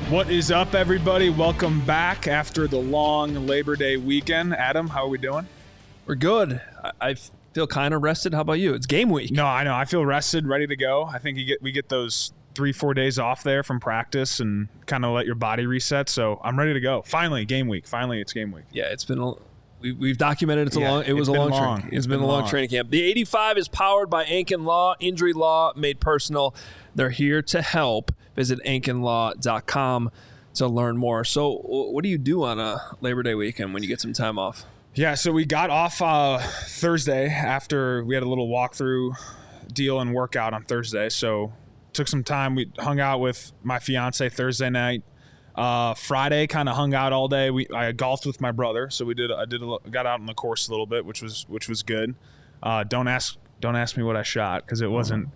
What is up, everybody? Welcome back after the long Labor Day weekend. Adam, how are we doing? We're good. I feel kind of rested. How about you? It's game week. No, I know. I feel rested, ready to go. I think we get those 3-4 days off there from practice and kind of let your body reset. So I'm ready to go. Finally, game week. Finally, it's game week. Yeah, it's been we've documented it was a long training. It's been a long training camp. The 85 is powered by Ankin Law, injury law made personal. They're here to help. Visit ankinlaw.com to learn more. So what do you do on a Labor Day weekend when you get some time off? Yeah, so we got off Thursday after we had a little walkthrough deal and workout on Thursday. So took some time. We hung out with my fiance Thursday night. Friday kind of hung out all day. I golfed with my brother, so got out on the course a little bit, which was good. Don't ask me what I shot because it wasn't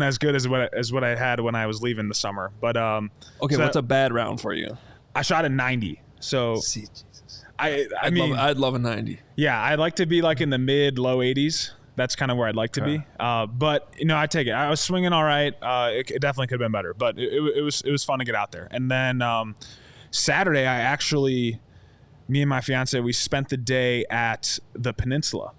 as good as what I had when I was leaving the summer. But okay, so what's a bad round for you? I shot a 90. So Jesus. I'd love a 90. Yeah, I'd like to be like in the mid-low 80s. That's kind of where I'd like to be. But I take it. I was swinging all right. It definitely could have been better, but it was fun to get out there. And then Saturday, me and my fiance, we spent the day at the Peninsula.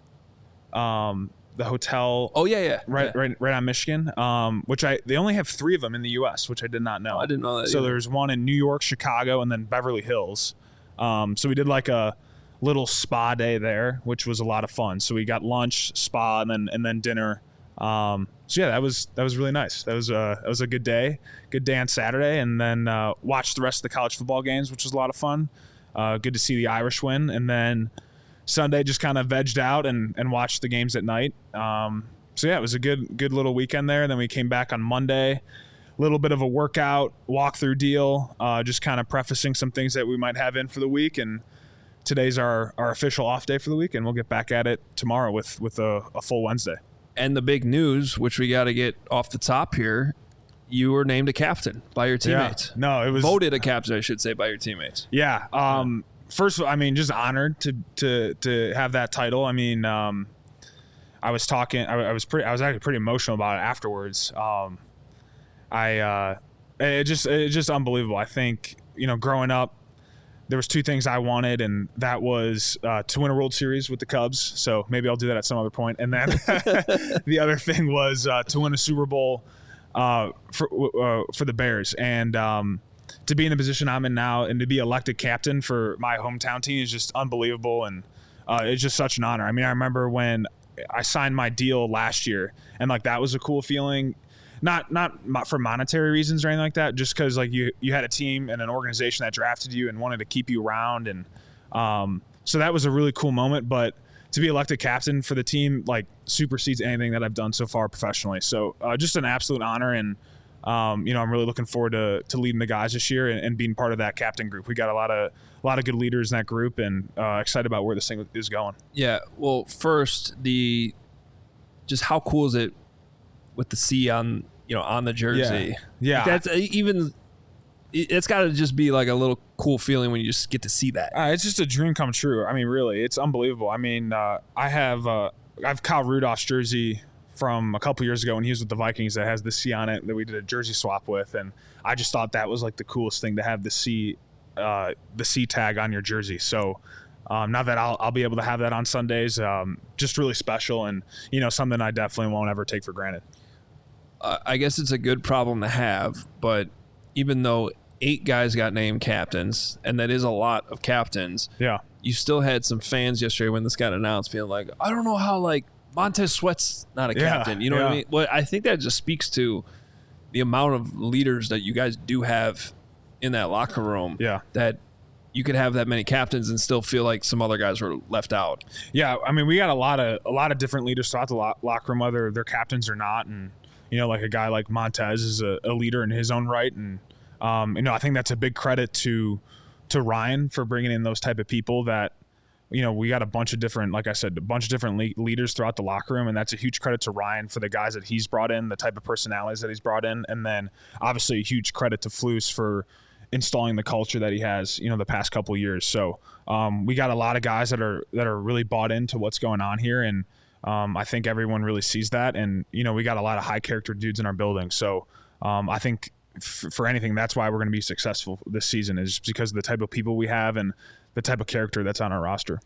The hotel. Oh yeah. Right on Michigan. They only have 3 of them in the U.S., which I did not know. I didn't know that. So either. There's one in New York, Chicago, and then Beverly Hills. So we did like a little spa day there, which was a lot of fun. So we got lunch, spa, and then dinner. So yeah, that was really nice. That was a good day on Saturday, and then watched the rest of the college football games, which was a lot of fun. Good to see the Irish win, and then Sunday just kind of vegged out and watched the games at night. So yeah, it was a good little weekend there. Then we came back on Monday, a little bit of a workout walkthrough deal, just kind of prefacing some things that we might have in for the week. And today's our official off day for the week, and we'll get back at it tomorrow with a full Wednesday. And the big news, which we got to get off the top here, you were named a captain by your teammates. Yeah. No, it was voted a captain, I should say, by your teammates. Yeah. First of all, just honored to have that title. I was talking. I was actually pretty emotional about it afterwards. It's just unbelievable. I think growing up, there was 2 things I wanted, and that was to win a World Series with the Cubs. So maybe I'll do that at some other point. And then the other thing was to win a Super Bowl for the Bears. And to be in the position I'm in now and to be elected captain for my hometown team is just unbelievable, and it's just such an honor. I remember when I signed my deal last year, and that was a cool feeling. Not for monetary reasons or anything like that, just because you had a team and an organization that drafted you and wanted to keep you around, and so that was a really cool moment. But to be elected captain for the team supersedes anything that I've done so far professionally. So just an absolute honor, and I'm really looking forward to leading the guys this year and being part of that captain group. We got a lot of good leaders in that group, and excited about where this thing is going. Yeah. Well, first, just how cool is it with the C on the jersey? Yeah. That's it's got to just be a little cool feeling when you just get to see that. It's just a dream come true. Really, it's unbelievable. I have Kyle Rudolph's jersey from a couple years ago when he was with the Vikings that has the C on it that we did a jersey swap with, and I just thought that was the coolest thing to have the C tag on your jersey. So now that I'll be able to have that on Sundays, just really special, and something I definitely won't ever take for granted. I guess it's a good problem to have, but even though 8 guys got named captains, and that is a lot of captains, yeah, you still had some fans yesterday when this got announced being I don't know how Montez Sweat's not a captain. You know what I mean? Well, I think that just speaks to the amount of leaders that you guys do have in that locker room. Yeah. That you could have that many captains and still feel like some other guys were left out. Yeah, we got a lot of different leaders throughout the locker room, whether they're captains or not, and a guy like Montez is a leader in his own right, and I think that's a big credit to Ryan for bringing in those type of people that. We got a bunch of different, like I said, leaders throughout the locker room, and that's a huge credit to Ryan for the guys that he's brought in, the type of personalities that he's brought in, and then obviously a huge credit to Flus for installing the culture that he has, the past couple of years. So we got a lot of guys that are really bought into what's going on here, and I think everyone really sees that, and we got a lot of high character dudes in our building. So I think for anything, that's why we're going to be successful this season, is because of the type of people we have and the type of character that's on our roster.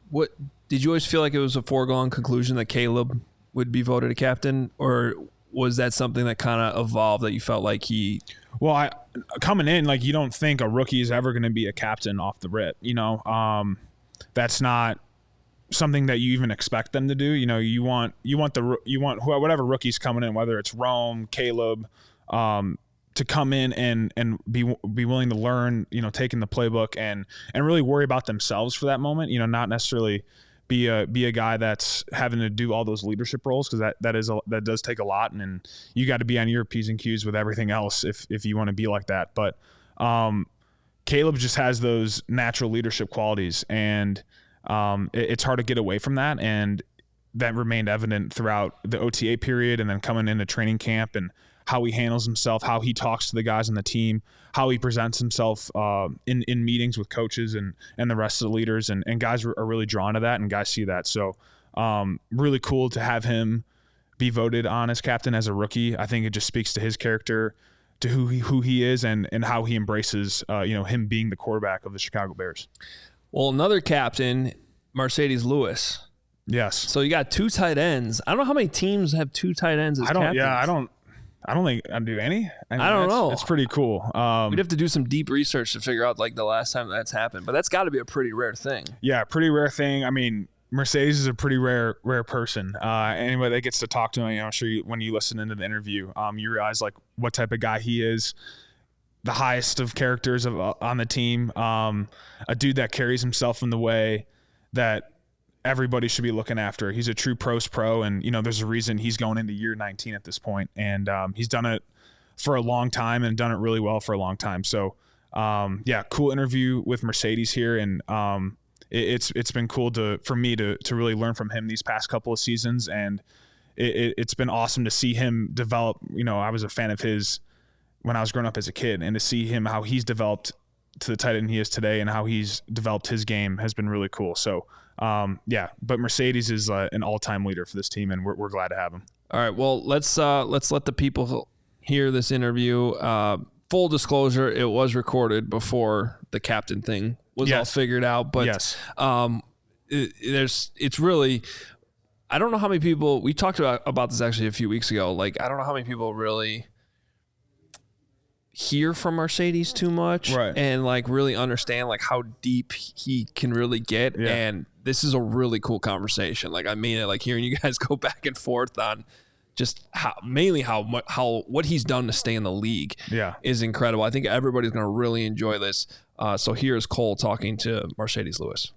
What did you always feel like it was a foregone conclusion that Caleb would be voted a captain, or was that something that kind of evolved that you felt like he? Well, coming in, like, you don't think a rookie is ever going to be a captain off the rip. That's not something that you even expect them to do. You want whatever rookie's coming in, whether it's Rome, Caleb, to come in and be willing to learn, taking the playbook and really worry about themselves for that moment. Not necessarily be a guy that's having to do all those leadership roles, because that does take a lot, and you got to be on your P's and Q's with everything else if you want to be like that. But Caleb just has those natural leadership qualities, and it's hard to get away from that, and that remained evident throughout the OTA period and then coming into training camp, and how he handles himself, how he talks to the guys on the team, how he presents himself in meetings with coaches and the rest of the leaders, and guys are really drawn to that, and guys see that. So really cool to have him be voted on as captain as a rookie. I think it just speaks to his character, to who he is, and how he embraces him being the quarterback of the Chicago Bears. Well, another captain, Marcedes Lewis. Yes. So you got 2 tight ends. I don't know how many teams have 2 tight ends as captains. Yeah, I don't think I do any. I don't know. It's pretty cool. We'd have to do some deep research to figure out like the last time that's happened, but that's got to be a pretty rare thing. Yeah, pretty rare thing. I mean, Marcedes is a pretty rare person. Anybody that gets to talk to him, I'm sure when you listen into the interview, you realize like what type of guy he is. The highest of characters on the team. A dude that carries himself in the way that everybody should be looking after. He's a true pros pro, and there's a reason he's going into year 19 at this point, and he's done it for a long time and done it really well for a long time. So cool interview with Marcedes here, and it's been cool for me to really learn from him these past couple of seasons, and it's been awesome to see him develop. I was a fan of his when I was growing up as a kid, and to see him, how he's developed to the tight end he is today and how he's developed his game has been really cool. So but Marcedes is an all-time leader for this team, and we're glad to have him. All right, well, let's let the people hear this interview. Full disclosure, it was recorded before the captain thing was all figured out, but yes. It's really, I don't know how many people, we talked about this actually a few weeks ago, like I don't know how many people really hear from Marcedes too much, right, and like really understand like how deep he can really get. Yeah. And this is a really cool conversation. Like I mean it, like hearing you guys go back and forth on just how what he's done to stay in the league is incredible. I think everybody's going to really enjoy this. So here's Cole talking to Marcedes Lewis.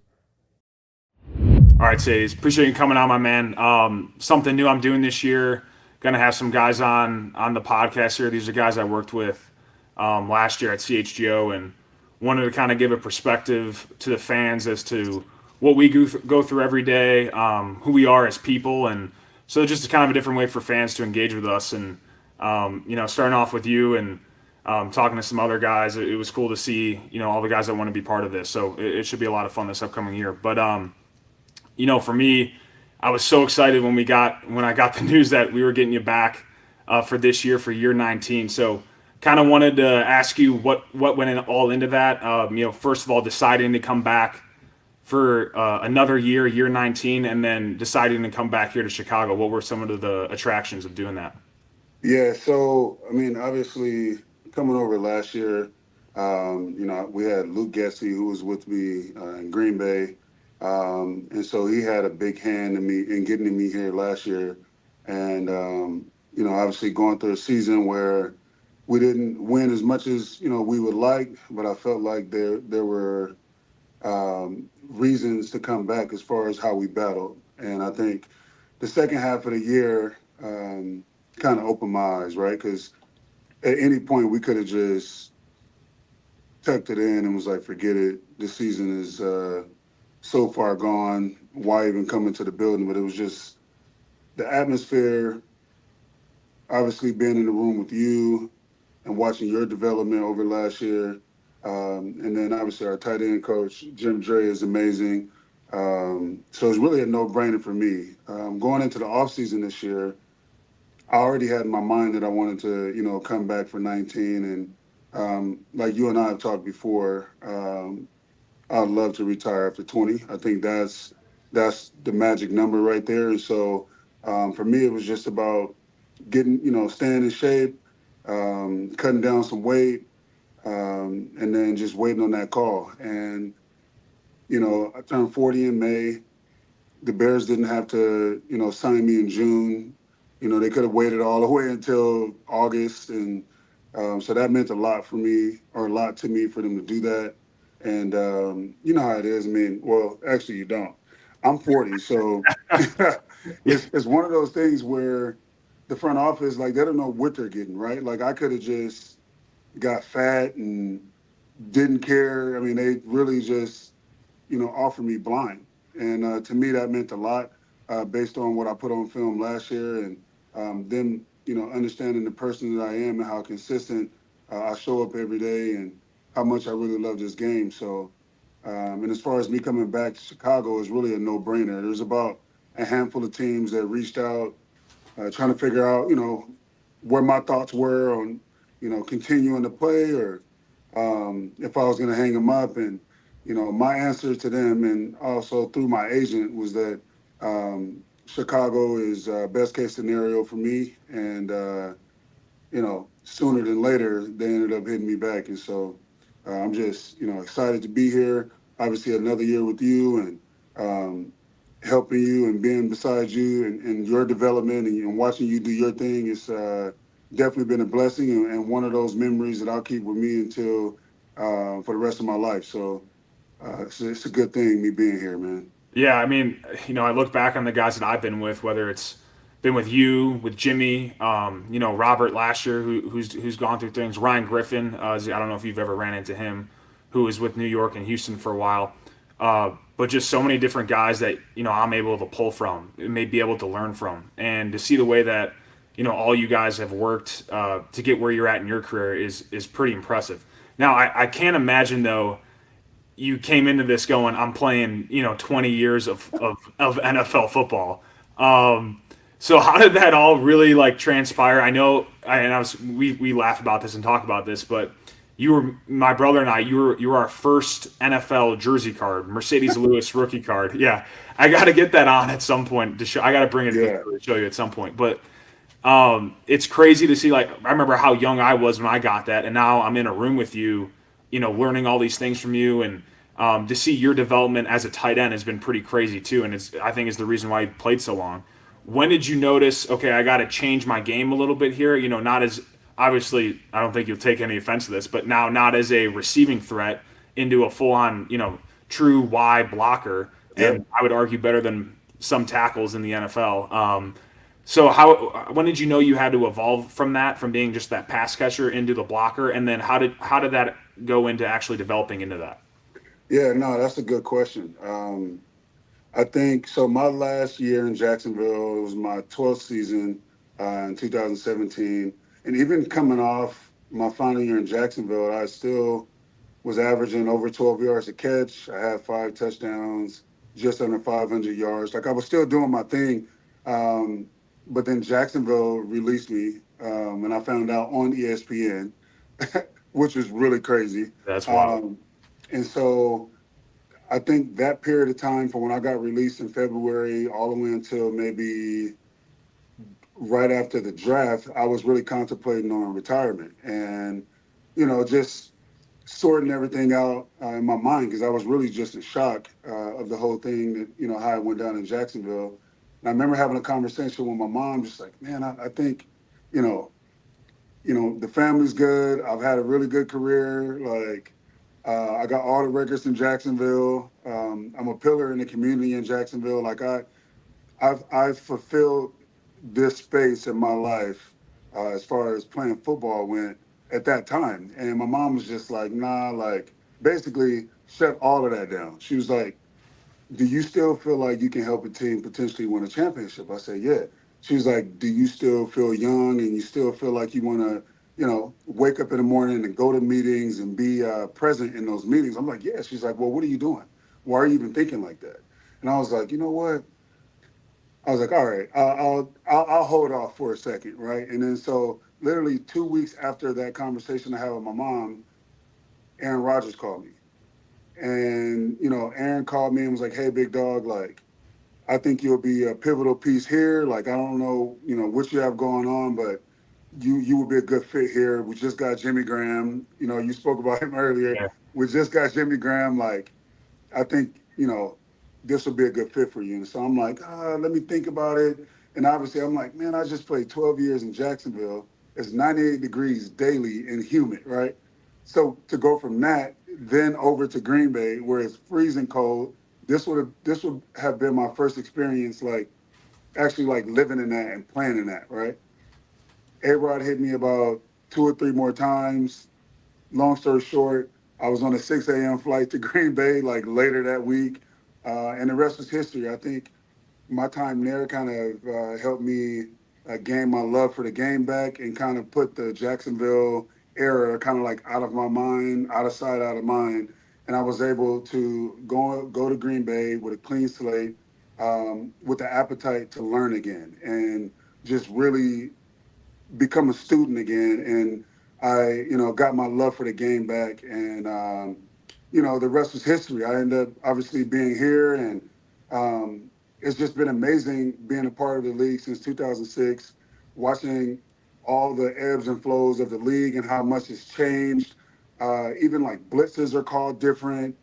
All right, Sadie, appreciate you coming on, my man. Something new I'm doing this year. Going to have some guys on the podcast here. These are guys I worked with last year at CHGO, and wanted to kind of give a perspective to the fans as to what we go through every day, who we are as people, and so just kind of a different way for fans to engage with us. And starting off with you and talking to some other guys, it was cool to see all the guys that want to be part of this. So it should be a lot of fun this upcoming year. But for me, I was so excited when I got the news that we were getting you back for this year, for year 19. So kind of wanted to ask you what went all into that. First of all, deciding to come back for another year 19, and then deciding to come back here to Chicago. What were some of the attractions of doing that? Yeah, so, I mean, obviously, coming over last year, we had Luke Gessie, who was with me in Green Bay. And so he had a big hand in getting me here last year. And, obviously going through a season where we didn't win as much as, we would like, but I felt like there were reasons to come back as far as how we battled. And I think the second half of the year kind of opened my eyes, right? Because at any point we could have just tucked it in and was like, forget it. This season is so far gone. Why even come into the building? But it was just the atmosphere, obviously being in the room with you and watching your development over last year. And then obviously our tight end coach, Jim Dre, is amazing. So it's really a no-brainer for me. Going into the offseason this year, I already had in my mind that I wanted to, come back for 19. And like you and I have talked before, I'd love to retire after 20. I think that's the magic number right there. And so for me, it was just about getting, staying in shape, cutting down some weight, and then just waiting on that call. And, I turned 40 in May. The Bears didn't have to, sign me in June. They could have waited all the way until August. And so that meant a lot for me, or a lot to me, for them to do that. And you know how it is. I mean, well, actually, you don't. I'm 40, so it's one of those things where the front office, like, they don't know what they're getting, right? Like, I could have just got fat and didn't care. I mean, they really just, offered me blind. And to me, that meant a lot based on what I put on film last year, and them, understanding the person that I am and how consistent I show up every day, and how much I really love this game. So, and as far as me coming back to Chicago, is really a no-brainer. There's about a handful of teams that reached out, trying to figure out, where my thoughts were on, continuing to play, or if I was going to hang them up. And, my answer to them, and also through my agent, was that Chicago is best case scenario for me. And, sooner than later, they ended up hitting me back. And so I'm just, excited to be here. Obviously, another year with you, and helping you and being beside you, and your development, and watching you do your thing. It's definitely been a blessing, and one of those memories that I'll keep with me until for the rest of my life. So it's a good thing, me being here, man. Yeah, I mean, I look back on the guys that I've been with, whether it's been with you, with Jimmy, Robert last year, who's gone through things. Ryan Griffin, I don't know if you've ever ran into him, who was with New York and Houston for a while. But just so many different guys that I'm able to pull from, may be able to learn from, and to see the way that all you guys have worked to get where you're at in your career is pretty impressive. Now, I can't imagine though. You came into this going, I'm playing, 20 years of NFL football. So how did that all really like transpire? I know, and we laugh about this and talk about this, but you were my brother and I. You were our first NFL jersey card, Marcedes Lewis rookie card. Yeah, I got to get that on at some point to show. I got to bring it to show you at some point. But it's crazy to see. Like, I remember how young I was when I got that, and now I'm in a room with you, learning all these things from you, and to see your development as a tight end has been pretty crazy too. And I think is the reason why you played so long. When did you notice, okay, I got to change my game a little bit here? Not as, obviously, I don't think you'll take any offense to this, but now not as a receiving threat into a full-on, true Y blocker, and I would argue better than some tackles in the NFL. So when did you know you had to evolve from that, from being just that pass catcher into the blocker, and then how did that go into actually developing into that? Yeah, no, that's a good question. I think so. My last year in Jacksonville, it was my 12th season in 2017. And even coming off my final year in Jacksonville, I still was averaging over 12 yards a catch. I had 5 touchdowns, just under 500 yards. Like, I was still doing my thing. But then Jacksonville released me, and I found out on ESPN, which was really crazy. That's wild. And so I think that period of time from when I got released in February all the way until maybe right after the draft, I was really contemplating on retirement, and, just sorting everything out in my mind, because I was really just in shock of the whole thing, that, how it went down in Jacksonville. And I remember having a conversation with my mom, just like, man, I think, the family's good. I've had a really good career. Like, I got all the records in Jacksonville. I'm a pillar in the community in Jacksonville. Like, I've fulfilled this space in my life as far as playing football went at that time. And my mom was just like, nah, like, basically shut all of that down. She was like, do you still feel like you can help a team potentially win a championship? I said, yeah. She was like, do you still feel young, and you still feel like you want to, wake up in the morning and go to meetings and be present in those meetings? I'm like, yeah. She's like, well, what are you doing? Why are you even thinking like that? And I was like, you know what? I was like, all right, I'll hold off for a second, right? And then so literally 2 weeks after that conversation I had with my mom, Aaron Rodgers called me, and Aaron called me and was like, hey, big dog, like, I think you'll be a pivotal piece here. Like, I don't know, what you have going on, but you would be a good fit here. We just got Jimmy Graham. You spoke about him earlier. Yeah. We just got Jimmy Graham. Like, I think, this will be a good fit for you. And so I'm like, let me think about it. And obviously I'm like, man, I just played 12 years in Jacksonville. It's 98 degrees daily and humid, right? So to go from that then over to Green Bay where it's freezing cold, this would have been my first experience, like actually like living in that and playing in that, right? A-Rod hit me about 2 or 3 more times. Long story short, I was on a 6 a.m. flight to Green Bay like later that week, and the rest was history. I think my time there kind of helped me gain my love for the game back and kind of put the Jacksonville era kind of like out of my mind, out of sight, out of mind. And I was able to go to Green Bay with a clean slate, with the appetite to learn again and just really become a student again. And I, got my love for the game back. And, the rest was history. I ended up obviously being here, and it's just been amazing being a part of the league since 2006, watching all the ebbs and flows of the league and how much it's changed. Even like blitzes are called different.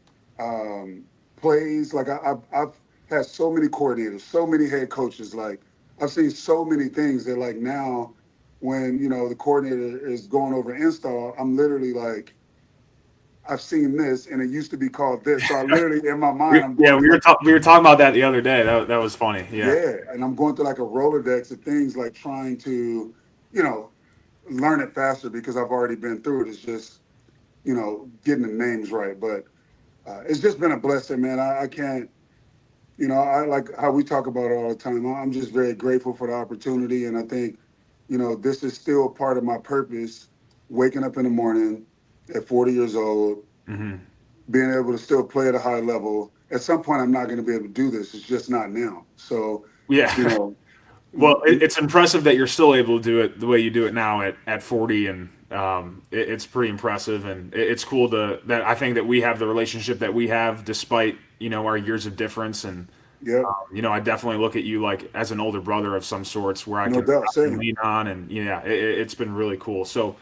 Plays, like I've had so many coordinators, so many head coaches. Like I've seen so many things that like now when the coordinator is going over install, I'm literally like, I've seen this and it used to be called this. So I literally in my mind I'm Yeah, going through like we were talking about that the other day. That was funny. Yeah. yeah, and I'm going through like a Rolodex of things, like trying to, you know, learn it faster because I've already been through it. It's just, getting the names right. But it's just been a blessing, man. I can't, I like how we talk about it all the time. I'm just very grateful for the opportunity. And I think, this is still part of my purpose, waking up in the morning at 40 years old, Mm-hmm. being able to still play at a high level. At some point, I'm not going to be able to do this. It's just not now. So, you Yeah. know, Well, it's impressive that you're still able to do it the way you do it now at 40, and it's pretty impressive, and it's cool that I think that we have the relationship that we have despite our years of difference, and yeah, I definitely look at you like as an older brother of some sorts where no doubt. I can Same. lean on, and yeah, it's been really cool. So,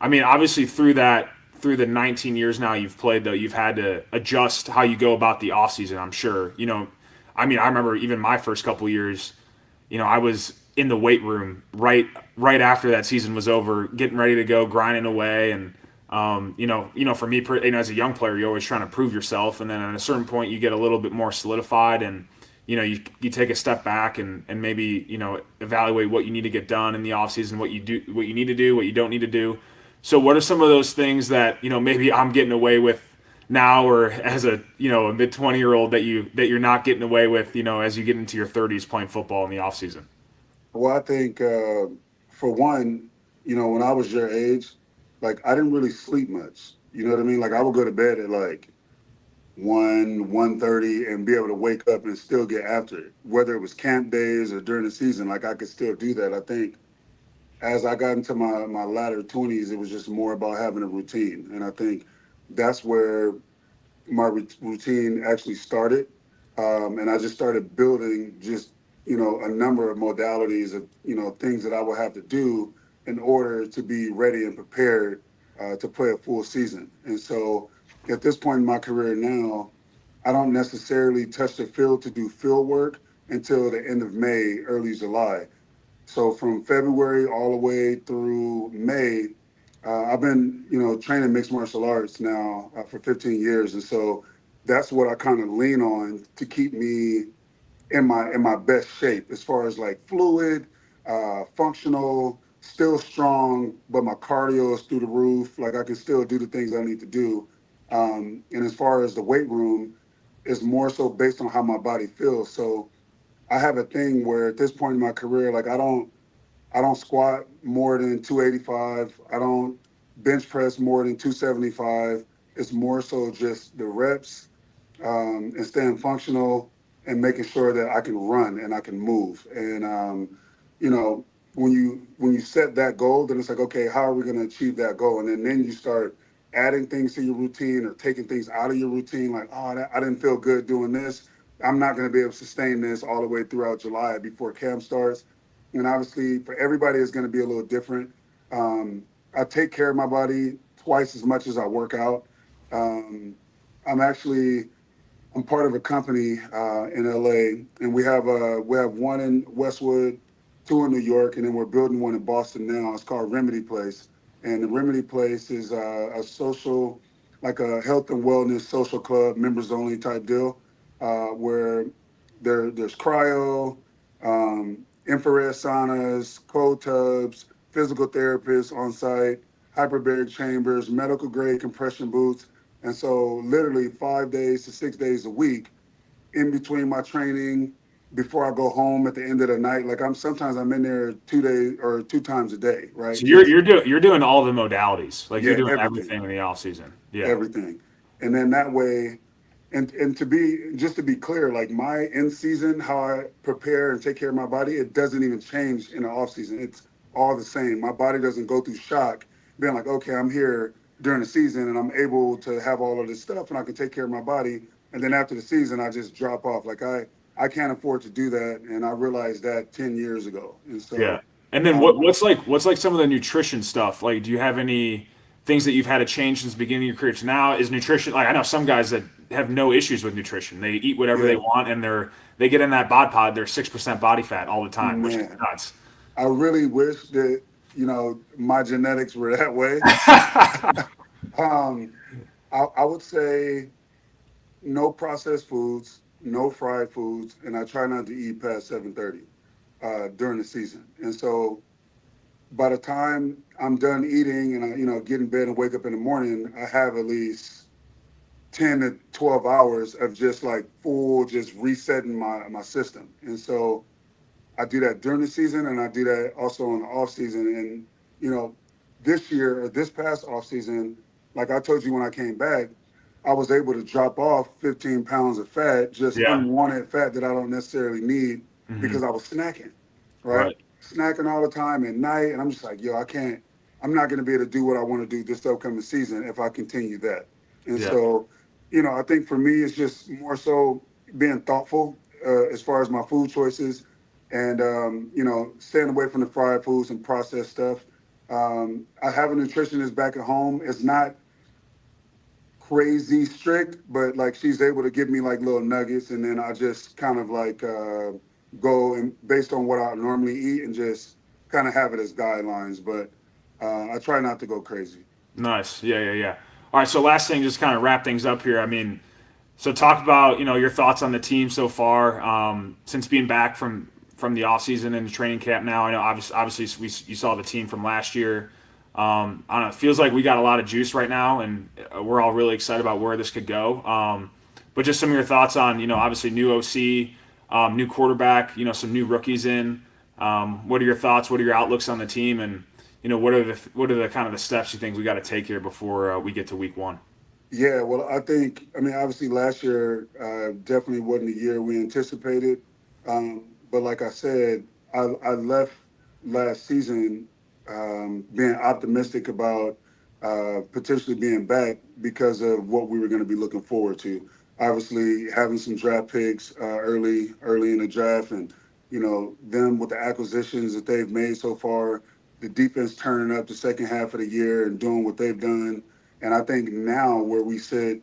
I mean, obviously through the 19 years now you've played, though, you've had to adjust how you go about the off season. I'm sure. I mean, I remember even my first couple years. I was in the weight room right after that season was over, getting ready to go, grinding away, and for me, as a young player, you're always trying to prove yourself, and then at a certain point, you get a little bit more solidified, and you take a step back and maybe evaluate what you need to get done in the offseason, what you need to do, what you don't need to do. So, what are some of those things that maybe I'm getting away with now, or as a a mid 20-year-old that you're not getting away with as you get into your 30s playing football in the off season? Well, I think for one, when I was your age, like I didn't really sleep much. You know what I mean? Like I would go to bed at like 1:30 and be able to wake up and still get after it, whether it was camp days or during the season. Like I could still do that. I think as I got into my latter 20s, it was just more about having a routine, and I think that's where my routine actually started. And I just started building just, a number of modalities of, things that I would have to do in order to be ready and prepared to play a full season. And so at this point in my career now, I don't necessarily touch the field to do field work until the end of May, early July. So from February all the way through May, I've been, training mixed martial arts now for 15 years, and so that's what I kind of lean on to keep me in my best shape as far as like fluid, functional, still strong, but my cardio is through the roof. Like I can still do the things I need to do. And as far as the weight room, it's more so based on how my body feels. So I have a thing where at this point in my career, like I don't squat more than 285. I don't bench press more than 275. It's more so just the reps, and staying functional and making sure that I can run and I can move. And you know, when you set that goal, then it's like, okay, how are we going to achieve that goal? And then you start adding things to your routine or taking things out of your routine. Like, oh, I didn't feel good doing this. I'm not going to be able to sustain this all the way throughout July before camp starts. And obviously, for everybody, it's going to be a little different. I take care of my body twice as much as I work out. Um, I'm actually I'm part of a company in LA, and we have one in Westwood, two in New York, and then we're building one in Boston now. It's called Remedy Place, and the Remedy Place is a social, like a health and wellness social club, members only type deal, where there's cryo, infrared saunas, cold tubs, physical therapists on site, hyperbaric chambers, medical grade compression boots. And so literally 5 days to 6 days a week in between my training, before I go home at the end of the night, like sometimes I'm in there 2 days or 2 times a day, right? So you're doing all the modalities. Like you're Yeah, doing everything, everything in the off season. Yeah. everything. And then that way, and to be clear, like my in season, how I prepare and take care of my body, it doesn't even change in the off season. It's all the same. My body doesn't go through shock, being like, okay, I'm here during the season and I'm able to have all of this stuff and I can take care of my body. And then after the season, I just drop off. Like I can't afford to do that, and I realized that 10 years ago. And Yeah. so, And then um, what's like some of the nutrition stuff? Like, do you have any things that you've had to change since the beginning of your career to now? Is nutrition like I know some guys that have no issues with nutrition. They eat whatever they yeah, want and they get in that bod pod, they're 6% body fat all the time, which is man, nuts. I really wish that my genetics were that way. Um, I would say no processed foods, no fried foods, and I try not to eat past 7:30 during the season. And so by the time I'm done eating and I get in bed and wake up in the morning, I have at least 10 to 12 hours of just like full just resetting my system. And so I do that during the season and I do that also in the off season. And you know, this year or this past off season, like I told you when I came back, I was able to drop off 15 pounds of fat, just Yeah. unwanted fat that I don't necessarily need Hmm. because I was snacking, right? Right. Snacking all the time at night. And I'm just like, yo, I'm not going to be able to do what I want to do this upcoming season if I continue that. And Yeah. so, I think for me, it's just more so being thoughtful as far as my food choices and staying away from the fried foods and processed stuff. I have a nutritionist back at home. It's not crazy strict, but like she's able to give me like little nuggets, and then I just kind of like go and based on what I normally eat and just kind of have it as guidelines. But I try not to go crazy. Nice. Yeah, yeah, yeah. All right, so last thing, just kind of wrap things up here. I mean, so talk about your thoughts on the team so far since being back from the off season and the training camp. Now I know obviously you saw the team from last year. I don't know. It feels like we got a lot of juice right now, and we're all really excited about where this could go. But just some of your thoughts on obviously new OC, new quarterback, some new rookies in. What are your thoughts? What are your outlooks on the team? And what are the kind of the steps you think we got to take here before we get to week one? Yeah, well, I mean, obviously last year definitely wasn't the year we anticipated. But like I said, I left last season being optimistic about potentially being back because of what we were going to be looking forward to. Obviously, having some draft picks early in the draft, and them with the acquisitions that they've made so far, the defense turning up the second half of the year and doing what they've done. And I think now where we sit,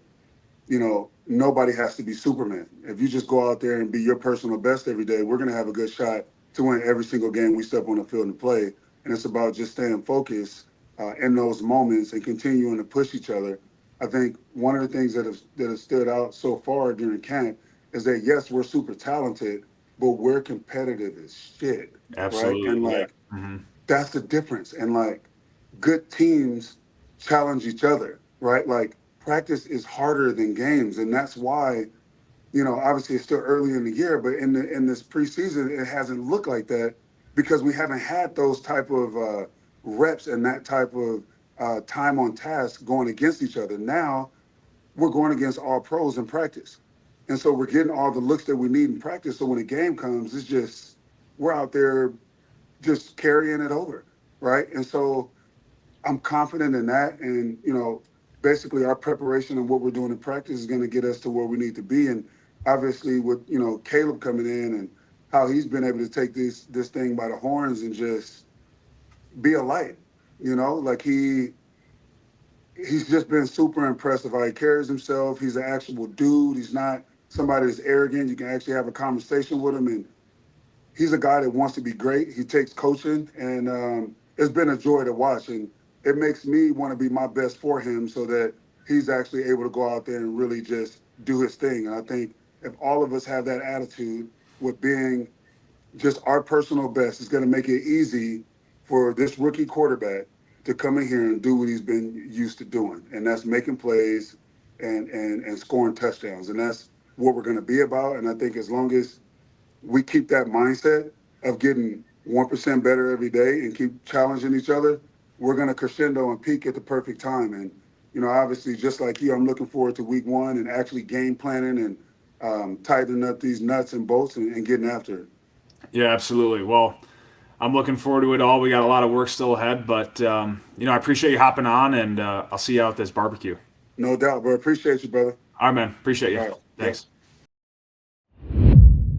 nobody has to be Superman. If you just go out there and be your personal best every day, we're going to have a good shot to win every single game we step on the field and play. And it's about just staying focused in those moments and continuing to push each other. I think one of the things that have stood out so far during camp is that yes, we're super talented, but we're competitive as shit, right? And Absolutely. Yeah. like Hmm. that's the difference. And like good teams challenge each other, right? Like practice is harder than games, and that's why obviously it's still early in the year, but in this preseason it hasn't looked like that because we haven't had those type of reps and that type of time on task going against each other. Now we're going against all pros in practice. And so we're getting all the looks that we need in practice. So when a game comes, it's just, we're out there just carrying it over, right? And so I'm confident in that. And, basically our preparation and what we're doing in practice is going to get us to where we need to be. And obviously with, Caleb coming in and how he's been able to take this thing by the horns and just be a light, like he's just been super impressive how he carries himself. He's an actual dude. He's not somebody that's arrogant. You can actually have a conversation with him. And he's a guy that wants to be great. He takes coaching, and it's been a joy to watch. And it makes me want to be my best for him so that he's actually able to go out there and really just do his thing. And I think if all of us have that attitude with being just our personal best, it's going to make it easy for this rookie quarterback to come in here and do what he's been used to doing. And that's making plays and scoring touchdowns. And that's what we're going to be about. And I think as long as we keep that mindset of getting 1% better every day and keep challenging each other, we're going to crescendo and peak at the perfect time. And, obviously, just like you, I'm looking forward to week 1 and actually game planning and tightening up these nuts and bolts and getting after it. Yeah, absolutely. Well, I'm looking forward to it all. We got a lot of work still ahead, but, I appreciate you hopping on, and I'll see you out at this barbecue. No doubt, bro. Appreciate you, brother. All right, man. Appreciate you. All right. Thanks.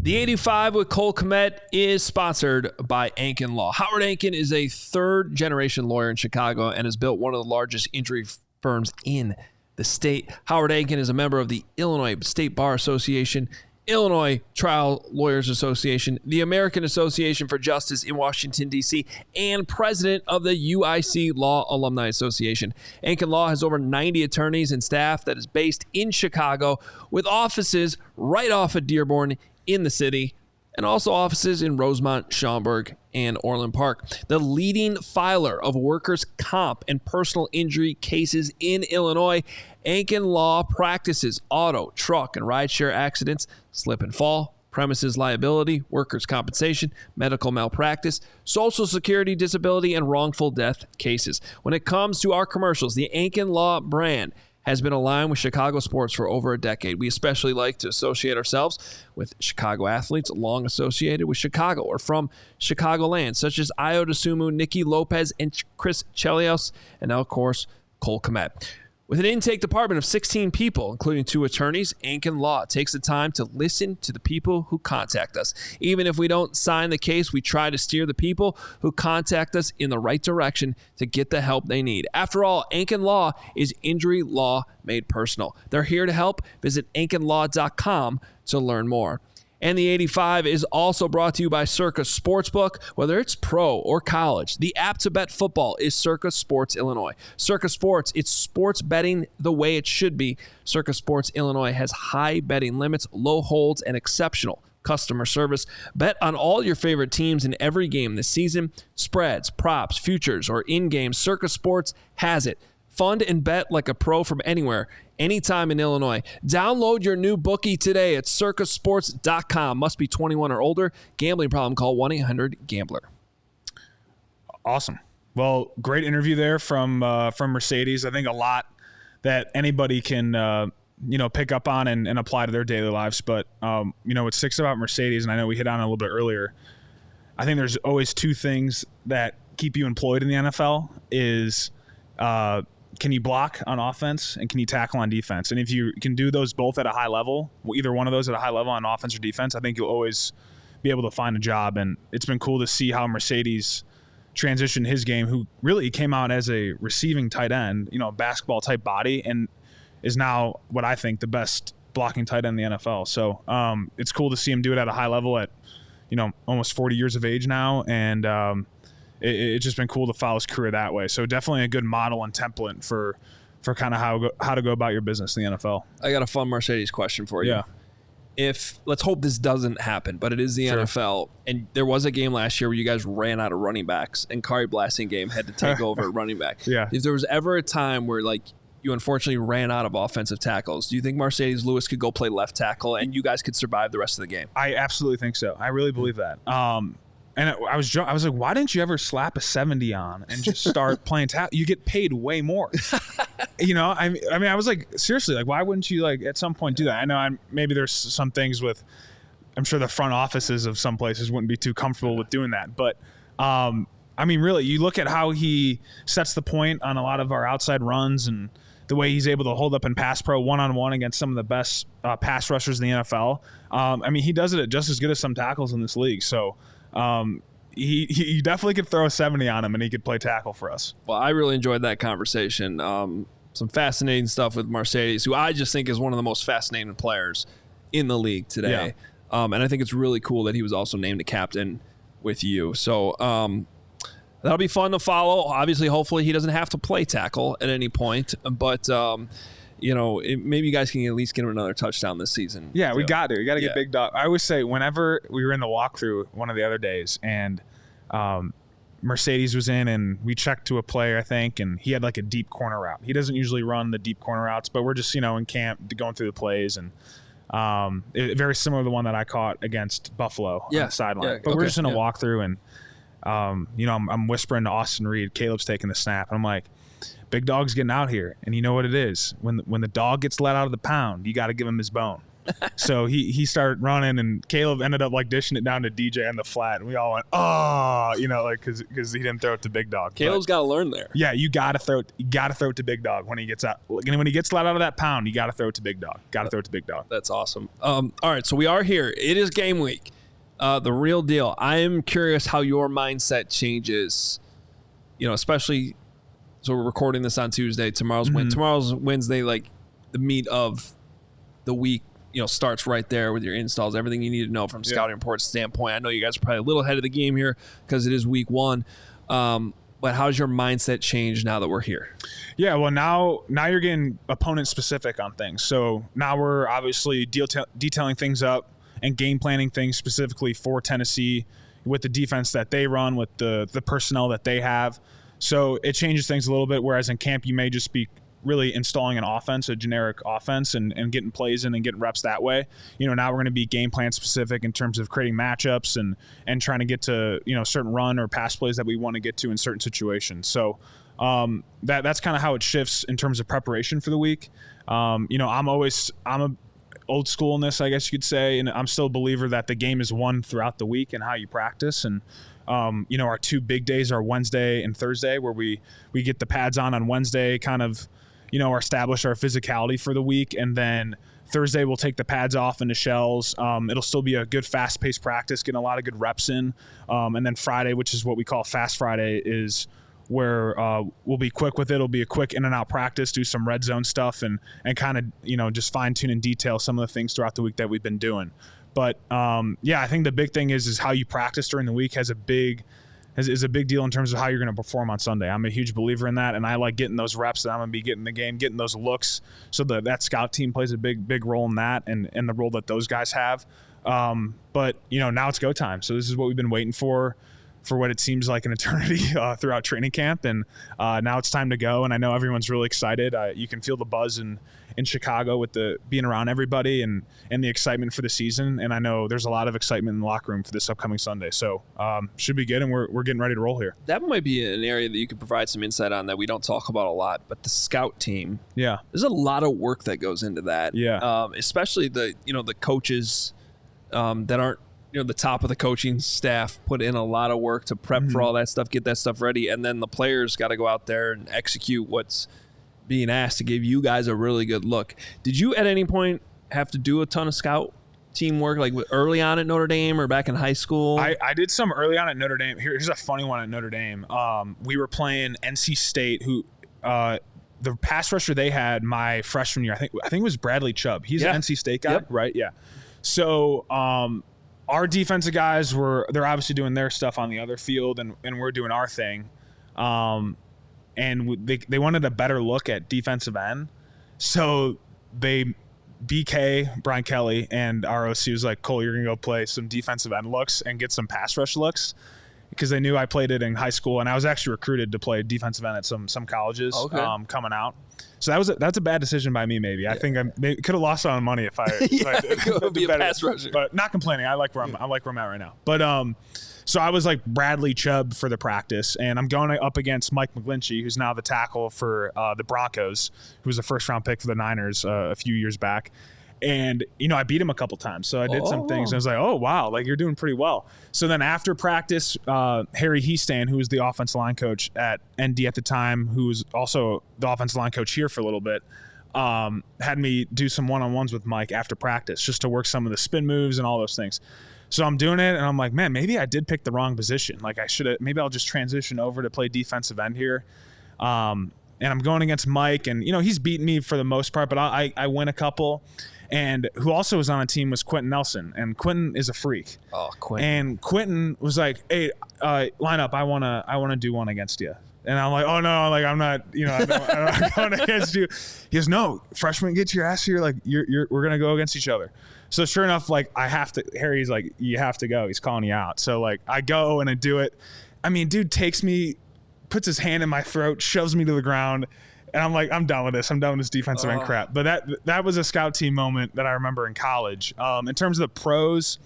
The 85 with Cole Kmet is sponsored by Ankin Law. Howard Ankin is a third-generation lawyer in Chicago and has built one of the largest injury firms in the state. Howard Ankin is a member of the Illinois State Bar Association, Illinois Trial Lawyers Association, the American Association for Justice in Washington, D.C., and president of the UIC Law Alumni Association. Ankin Law has over 90 attorneys and staff that is based in Chicago with offices right off of Dearborn in the city, and also offices in Rosemont, Schaumburg, and Orland Park. The leading filer of workers' comp and personal injury cases in Illinois, Ankin Law practices auto, truck, and rideshare accidents, slip and fall, premises liability, workers' compensation, medical malpractice, Social Security disability, and wrongful death cases. When it comes to our commercials, the Ankin Law brand has been aligned with Chicago sports for over a decade. We especially like to associate ourselves with Chicago athletes long associated with Chicago or from Chicagoland, such as Ayo Dosunmu, Nicky Lopez, and Chris Chelios, and now, of course, Cole Kmet. With an intake department of 16 people, including 2 attorneys, Ankin Law takes the time to listen to the people who contact us. Even if we don't sign the case, we try to steer the people who contact us in the right direction to get the help they need. After all, Ankin Law is injury law made personal. They're here to help. Visit ankinlaw.com to learn more. And the 85 is also brought to you by Circa Sportsbook. Whether it's pro or college, the app to bet football is Circa Sports Illinois. Circa Sports, it's sports betting the way it should be. Circa Sports Illinois has high betting limits, low holds, and exceptional customer service. Bet on all your favorite teams in every game this season. Spreads, props, futures, or in-game, Circa Sports has it. Fund and bet like a pro from anywhere, anytime in Illinois. Download your new bookie today at circasports.com. Must be 21 or older. Gambling problem, call 1-800-GAMBLER. Awesome. Well, great interview there from Marcedes. I think a lot that anybody can pick up on and apply to their daily lives. But what sticks about Marcedes, and I know we hit on it a little bit earlier, I think there's always 2 things that keep you employed in the NFL is can you block on offense and can you tackle on defense? And if you can do those both at a high level, either one of those at a high level on offense or defense, I think you'll always be able to find a job. And it's been cool to see how Marcedes transitioned his game, who really came out as a receiving tight end, basketball type body, and is now what I think the best blocking tight end in the NFL. So it's cool to see him do it at a high level at, almost 40 years of age now. And it's just been cool to follow his career that way. So definitely a good model and template for kind of how to go about your business in the NFL. I got a fun Marcedes question for you. Yeah. Let's hope this doesn't happen, but it is the NFL, and there was a game last year where you guys ran out of running backs, and Kari Blasingame had to take over at running back. Yeah. If there was ever a time where you unfortunately ran out of offensive tackles, do you think Marcedes Lewis could go play left tackle and you guys could survive the rest of the game? I absolutely think so. I really believe that. And I was like, why didn't you ever slap a 70 on and just start playing tackle? You get paid way more. I mean, I was like, seriously, like, why wouldn't you, like, at some point do that? I know maybe there's some things with, I'm sure the front offices of some places wouldn't be too comfortable with doing that. But, I mean, really, you look at how he sets the point on a lot of our outside runs and the way he's able to hold up in pass pro one-on-one against some of the best pass rushers in the NFL. I mean, he does it just as good as some tackles in this league. So, he definitely could throw a 70 on him and he could play tackle for us. Well, I really enjoyed that conversation. Some fascinating stuff with Marcedes, who I just think is one of the most fascinating players in the league today. Yeah. And I think it's really cool that he was also named a captain with you. So that'll be fun to follow. Obviously, hopefully he doesn't have to play tackle at any point, but maybe you guys can at least get him another touchdown this season. Yeah, we got to get Big Dog. I always say whenever we were in the walkthrough one of the other days and Marcedes was in and we checked to a player, I think, and he had like a deep corner route. He doesn't usually run the deep corner routes, but we're just, in camp going through the plays and very similar to the one that I caught against Buffalo on the sideline. Yeah, but we're just in a walkthrough and I'm whispering to Austin Reed, Caleb's taking the snap, and I'm like, Big Dog's getting out here, and you know what it is. When the dog gets let out of the pound, you got to give him his bone. So he started running, and Caleb ended up like dishing it down to DJ on the flat, and we all went, oh, because he didn't throw it to Big Dog. Caleb's got to learn there. Yeah, you got to throw it. You got to throw it to Big Dog when he gets out. And when he gets let out of that pound, you got to throw it to Big Dog. Got to throw it to Big Dog. That's awesome. All right, so we are here. It is game week. The real deal. I am curious how your mindset changes, especially. So we're recording this on Tuesday. Tomorrow's Wednesday, like the meat of the week, starts right there with your installs, everything you need to know from scouting report standpoint. I know you guys are probably a little ahead of the game here because it is week one. But how's your mindset change now that we're here? Yeah, well, now you're getting opponent specific on things. So now we're obviously detailing things up and game planning things specifically for Tennessee with the defense that they run, with the personnel that they have. So it changes things a little bit, whereas in camp you may just be really installing an offense, a generic offense, and getting plays in and getting reps that way. Now we're going to be game plan specific in terms of creating matchups and trying to get to, certain run or pass plays that we want to get to in certain situations. So that's kind of how it shifts in terms of preparation for the week. I'm a old school in this, I guess you could say, and I'm still a believer that the game is won throughout the week and how you practice. And our two big days are Wednesday and Thursday, where we get the pads on Wednesday, kind of, establish our physicality for the week. And then Thursday we'll take the pads off into shells. It'll still be a good fast-paced practice, getting a lot of good reps in. And then Friday, which is what we call Fast Friday, is where we'll be quick with it. It'll be a quick in and out practice, do some red zone stuff and kind of, just fine tune and detail some of the things throughout the week that we've been doing. But I think the big thing is how you practice during the week is a big deal in terms of how you're going to perform on Sunday. I'm a huge believer in that, and I like getting those reps that I'm going to be getting in the game, getting those looks. So that scout team plays a big role in that, and the role that those guys have. But now it's go time. So this is what we've been waiting for what it seems like an eternity throughout training camp, and now it's time to go. And I know everyone's really excited. You can feel the buzz in Chicago with the being around everybody and the excitement for the season. And I know there's a lot of excitement in the locker room for this upcoming Sunday. So should be good, and we're getting ready to roll here. That might be an area that you could provide some insight on that we don't talk about a lot, but the scout team. Yeah. There's a lot of work that goes into that. Yeah. Especially the coaches that aren't, the top of the coaching staff put in a lot of work to prep for all that stuff, get that stuff ready. And then the players got to go out there and execute what's being asked to give you guys a really good look. Did you at any point have to do a ton of scout teamwork, like early on at Notre Dame or back in high school? I did some early on at Notre Dame. Here's a funny one at Notre Dame. We were playing NC State, who the pass rusher they had my freshman year, I think it was Bradley Chubb. He's an NC State guy, right? Yeah. So our defensive guys they're obviously doing their stuff on the other field, and we're doing our thing. And they wanted a better look at defensive end. So BK, Brian Kelly, and our OC was like, Cole, you're going to go play some defensive end looks and get some pass rush looks. because they knew I played it in high school, and I was actually recruited to play defensive end at some colleges coming out. So that's a bad decision by me. Maybe I think I could have lost on money if I could be a pass rusher. But not complaining. I like where I'm at right now. But so I was like Bradley Chubb for the practice, and I'm going up against Mike McGlinchey, who's now the tackle for the Broncos, who was a first-round pick for the Niners a few years back. And, I beat him a couple times. So I did some things. And I was like, oh, wow, like you're doing pretty well. So then after practice, Harry Heastan, who was the offensive line coach at ND at the time, who was also the offensive line coach here for a little bit, had me do some one-on-ones with Mike after practice just to work some of the spin moves and all those things. So I'm doing it, and I'm like, man, maybe I did pick the wrong position. Like I should have – maybe I'll just transition over to play defensive end here. And I'm going against Mike, and, he's beaten me for the most part, but I win a couple. And who also was on a team was Quentin Nelson, and Quentin is a freak. Oh, Quentin! And Quentin was like, "Hey, line up. I wanna do one against you." And I'm like, "Oh no, like I'm not, I'm not going against you." He goes, "No, freshman, get your ass here. Like we're gonna go against each other." So sure enough, like I have to. Harry's like, "You have to go." He's calling you out. So like I go and I do it. I mean, dude takes me, puts his hand in my throat, shoves me to the ground. And I'm like, I'm done with this. I'm done with this defensive end crap. But that was a scout team moment that I remember in college. In terms of the pros,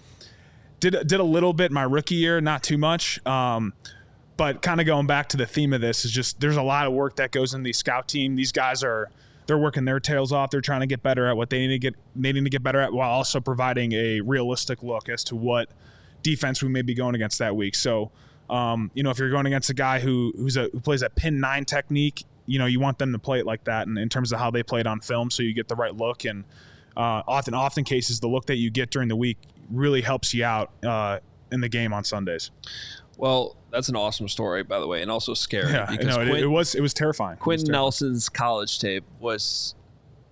did a little bit my rookie year, not too much. But kind of going back to the theme of this is just there's a lot of work that goes in the scout team. These guys they're working their tails off. They're trying to get better at what they need to get better at, while also providing a realistic look as to what defense we may be going against that week. So, if you're going against a guy who plays a pin 9 technique, you want them to play it like that, and in terms of how they play it on film, so you get the right look. And often cases, the look that you get during the week really helps you out in the game on Sundays. Well, that's an awesome story, by the way, and also scary. Yeah, because it was terrifying. Quentin Nelson's college tape was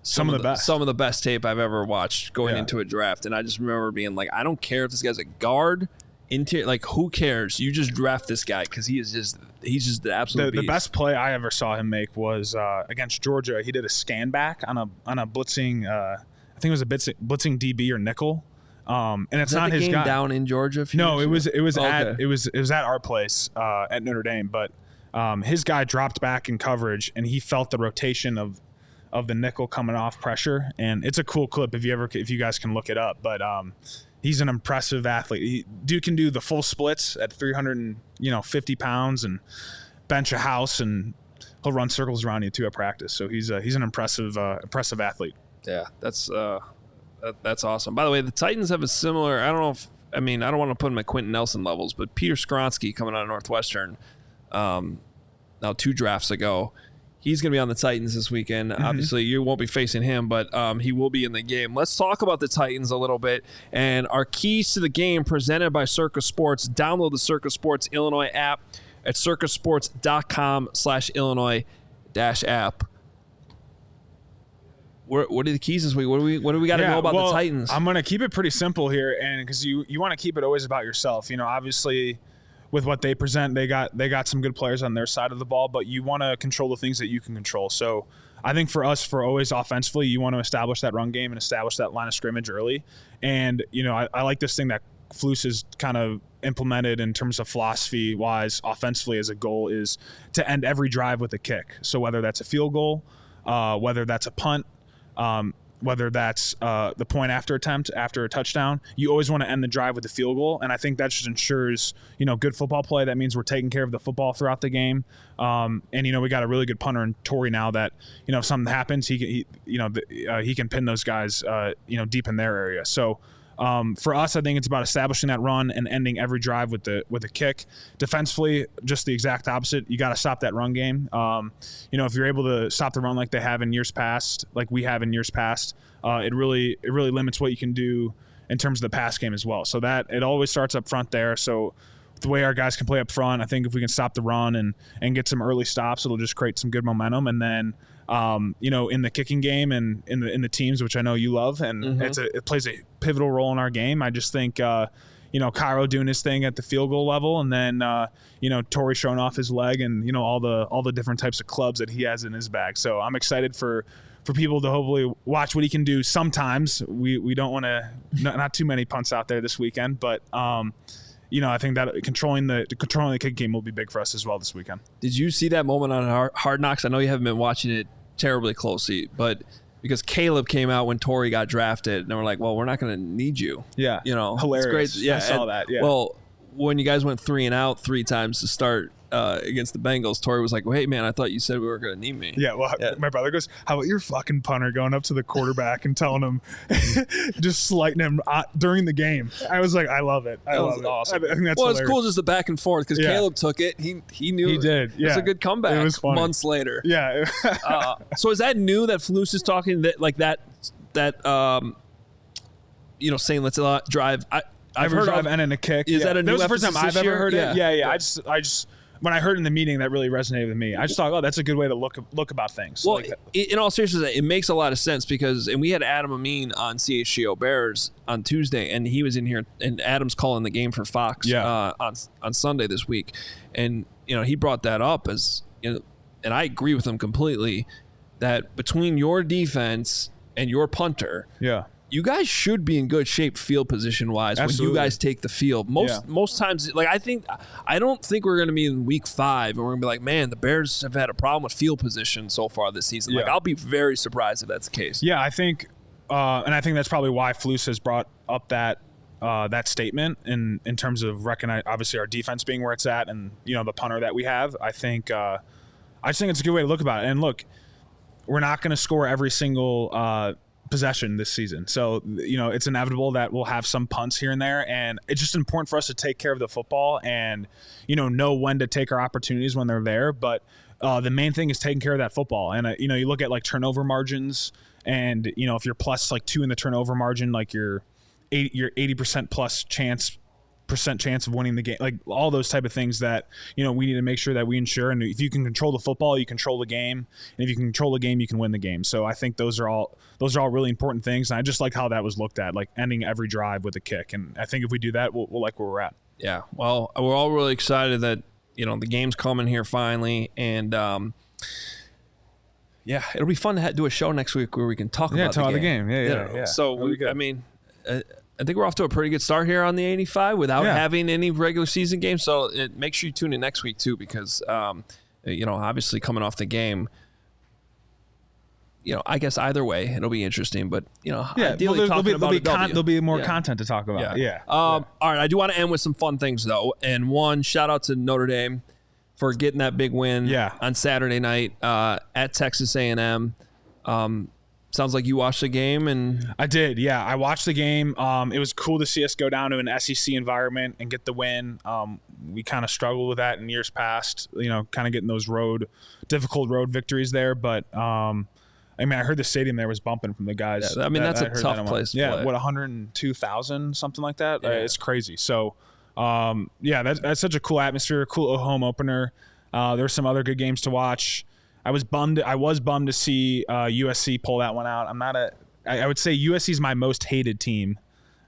some of the best tape I've ever watched going into a draft, and I just remember being like, I don't care if this guy's a guard. Like, who cares? You just draft this guy because he's just the absolute beast. The best play I ever saw him make was against Georgia. He did a scan back on a blitzing. I think it was a blitzing DB or nickel. And it's not his guy down in Georgia. No, it was at our place at Notre Dame. But his guy dropped back in coverage, and he felt the rotation of the nickel coming off pressure. And it's a cool clip if you guys can look it up. But he's an impressive athlete. Dude can do the full splits at 350 pounds and bench a house, and he'll run circles around you too at practice. So he's an impressive athlete. Yeah, that's awesome. By the way, the Titans have a similar. I don't want to put him at Quentin Nelson levels, but Peter Skronsky coming out of Northwestern, now 2 drafts ago. He's going to be on the Titans this weekend. Mm-hmm. Obviously, you won't be facing him, but he will be in the game. Let's talk about the Titans a little bit and our keys to the game presented by Circa Sports. Download the Circa Sports Illinois app at circasports.com/Illinois-app. What are the keys this week? What do we got to know about the Titans? I'm going to keep it pretty simple here, and because you want to keep it always about yourself. Obviously, with what they present, they got some good players on their side of the ball, but you want to control the things that you can control. So I think for us, for always offensively, you want to establish that run game and establish that line of scrimmage early. And, I like this thing that Flus has kind of implemented in terms of philosophy-wise offensively as a goal is to end every drive with a kick. So whether that's a field goal, whether that's a punt, whether that's the point after attempt, after a touchdown, you always want to end the drive with a field goal. And I think that just ensures, good football play. That means we're taking care of the football throughout the game. And, we got a really good punter in Torrey now that, if something happens, he can pin those guys, deep in their area. So for us, I think it's about establishing that run and ending every drive with a kick. Defensively, just the exact opposite. You got to stop that run game. If you're able to stop the run like they have in years past, like we have in years past, it really limits what you can do in terms of the pass game as well. So that it always starts up front there. So the way our guys can play up front, I think if we can stop the run and get some early stops, it'll just create some good momentum. And then in the kicking game and in the teams, which I know you love, and it plays a pivotal role in our game. I just think, Cairo doing his thing at the field goal level, and then, Torrey showing off his leg and, all the different types of clubs that he has in his bag. So I'm excited for people to hopefully watch what he can do sometimes. We don't want to, not too many punts out there this weekend, but, I think that controlling the kick game will be big for us as well this weekend. Did you see that moment on Hard Knocks? I know you haven't been watching it terribly closely, but because Caleb came out when Torrey got drafted, and we're like, well, we're not going to need you. Yeah. Hilarious. It's great. Yeah, I saw that. Yeah. Well, when you guys went 3 and out 3 times to start against the Bengals, Torrey was like, well, hey, man, I thought you said we were going to need me. Yeah, well, my brother goes, how about your fucking punter going up to the quarterback and telling him, just slighting him during the game. I was like, I love it. I love it. Awesome. I think that's well, hilarious. it's cool just the back and forth because Caleb took it. He knew he did. Yeah. It was a good comeback. It was funny. Months later. Yeah. So is that new that Flus is talking that saying let's drive? I've heard drive and a kick. Is that a new? That was the first time I've ever heard it. Yeah. Yeah. I just when I heard in the meeting, that really resonated with me. I just thought, oh, that's a good way to look about things. Well, in all seriousness, it makes a lot of sense because, and we had Adam Amin on CHGO Bears on Tuesday, and he was in here, and Adam's calling the game for Fox on Sunday this week, and he brought that up as and I agree with him completely that between your defense and your punter, you guys should be in good shape field position wise when you guys take the field. Most times, like I don't think we're going to be in week 5 and we're going to be like, man, the Bears have had a problem with field position so far this season. Like I'll be very surprised if that's the case. Yeah, I think, and I think that's probably why Flus has brought up that statement in terms of recognize obviously our defense being where it's at and the punter that we have. I think I just think it's a good way to look about it. And look, we're not going to score every single possession this season. So, it's inevitable that we'll have some punts here and there. And it's just important for us to take care of the football and, know when to take our opportunities when they're there. But the main thing is taking care of that football. And, you look at like turnover margins and, if you're plus like 2 in the turnover margin, like your 80% plus chance of winning the game, like all those type of things that we need to make sure that we ensure. And if you can control the football, you control the game, and if you can control the game, you can win the game. So I think those are all really important things, and I just like how that was looked at, like ending every drive with a kick. And I think if we do that, we'll like where we're at. Yeah, well, we're all really excited that the game's coming here finally, and it'll be fun to do a show next week where we can talk about the game. Yeah. So I think we're off to a pretty good start here on the 85 without having any regular season games. So make sure you tune in next week too, because obviously coming off the game, I guess either way it'll be interesting. But ideally there'll be more content to talk about. All right, I do want to end with some fun things though, and one shout out to Notre Dame for getting that big win on Saturday night at Texas A&M. Sounds like you watched the game. And I did, yeah. I watched the game. It was cool to see us go down to an SEC environment and get the win. We kind of struggled with that in years past, kind of getting those difficult road victories there. But, I heard the stadium there was bumping from the guys. Yeah, that's a tough place to play. 102,000, something like that? Yeah. It's crazy. So, that's such a cool atmosphere, cool home opener. There's some other good games to watch. I was bummed to see USC pull that one out. I would say USC is my most hated team.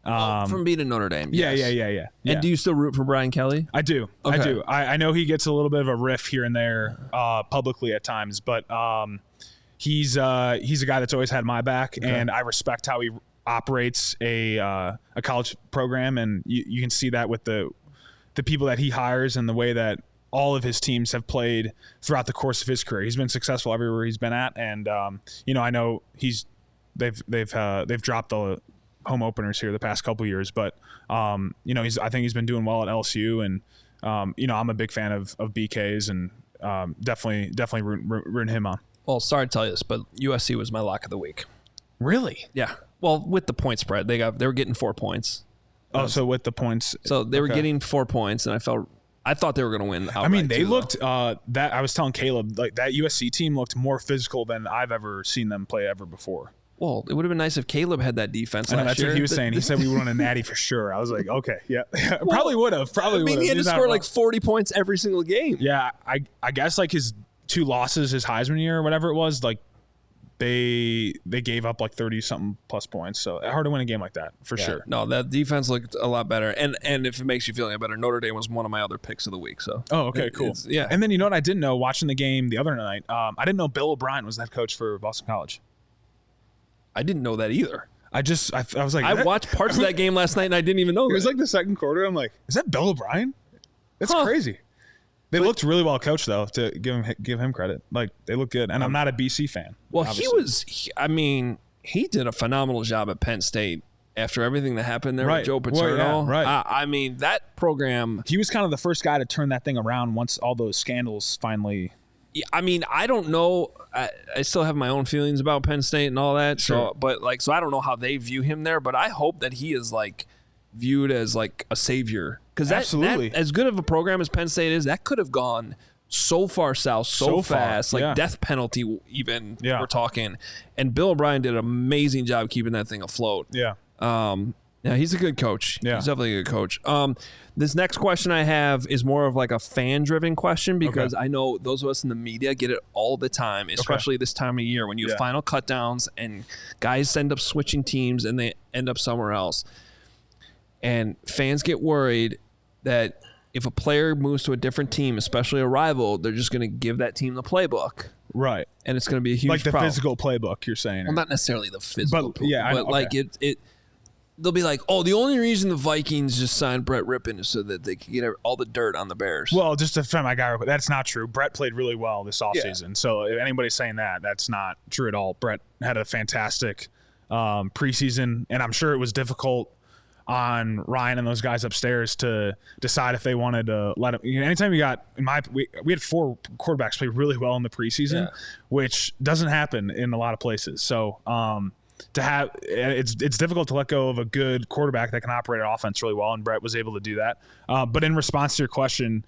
From beating Notre Dame. Yes. Yeah. And do you still root for Brian Kelly? I do. Okay. I do. I know he gets a little bit of a riff here and there publicly at times, but he's a guy that's always had my back, and I respect how he operates a college program, and you can see that with the people that he hires and the way that all of his teams have played throughout the course of his career. He's been successful everywhere he's been at, and I know they've dropped the home openers here the past couple of years, but I think he's been doing well at LSU, and I'm a big fan of BK's, and definitely rooting him on. Well, sorry to tell you this, but USC was my lock of the week. Really? Yeah. Well, with the point spread, they were getting 4 points. So with the points, so they were getting 4 points, and I thought they were going to win outright. They looked that I was telling Caleb, like that USC team looked more physical than I've ever seen them play ever before. Well, it would have been nice if Caleb had that defense last year. That's what he was saying. He said we would win a natty for sure. I was like, okay, yeah. Probably would have. He had to score like 40 points every single game. Yeah, I guess like his 2 losses, his Heisman year or whatever it was, like they gave up like 30-something plus points. So hard to win a game like that for sure. No, that defense looked a lot better. And if it makes you feel any better, Notre Dame was one of my other picks of the week. So okay, cool. Yeah. And then what I didn't know watching the game the other night, I didn't know Bill O'Brien was the head coach for Boston College. I didn't know that either. I was like, I watched parts of that game last night and I didn't even know it was like the second quarter. I'm like, is that Bill O'Brien? That's crazy. They looked really well coached though. To give him credit, like they look good. And I'm not a BC fan. Well, he did a phenomenal job at Penn State after everything that happened there with Joe Paterno. Well, yeah, I mean, that program. He was kind of the first guy to turn that thing around once all those scandals finally. I mean, I don't know. I still have my own feelings about Penn State and all that. Sure. So I don't know how they view him there, but I hope that he is like viewed as like a savior. Because that, as good of a program as Penn State is, that could have gone so far south so fast, like death penalty even, we're talking. And Bill O'Brien did an amazing job keeping that thing afloat. Yeah. Yeah, he's a good coach. Yeah. He's definitely a good coach. This next question I have is more of like a fan-driven question because I know those of us in the media get it all the time, especially this time of year when you have final cutdowns and guys end up switching teams and they end up somewhere else. And fans get worried that if a player moves to a different team, especially a rival, they're just going to give that team the playbook. Right. And it's going to be a huge like the problem. physical playbook, you're saying. Well, not necessarily the physical, but like it they'll be like, oh, the only reason the Vikings just signed Brett Rippon is so that they could get all the dirt on the Bears. Well, just to defend my guy, that's not true. Brett played really well this offseason. So if anybody's saying that, that's not true at all. Brett had a fantastic preseason, and I'm sure it was difficult on Ryan and those guys upstairs to decide if they wanted to let him. You know, anytime we had 4 quarterbacks play really well in the preseason, which doesn't happen in a lot of places. So to have it's difficult to let go of a good quarterback that can operate an offense really well, and Brett was able to do that. But in response to your question,